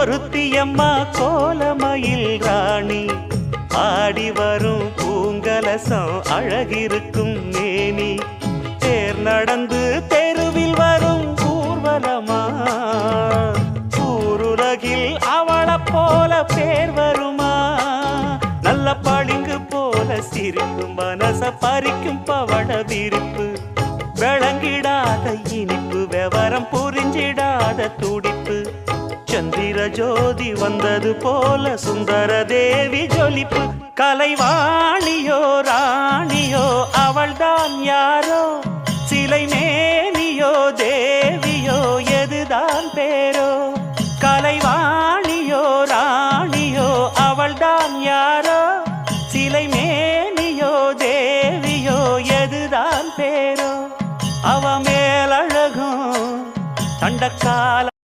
ஒருத்தியம்மா கோலமயில் ராணி ஆடி வரும் பூங்கலசம் அழகிருக்கும் மேனி தேர் நடந்து தெருவில் வரும் ஊர்வலமா ஊருலகில் அவளை போல பேர் வருமா நல்ல பளிங்கு போல சிரிக்கும் மனச பறிக்கும் பவள விரிப்பு விளங்கிடாத இனிப்பு விவரம் புரிஞ்சிடாத துடிப்பு சந்திர ஜோதி வந்தது போல சுந்தர தேவி ஜொலிப்பு கலைவாணியோ ராணியோ அவள்தான் யாரோ சிலை மேனியோ தேவி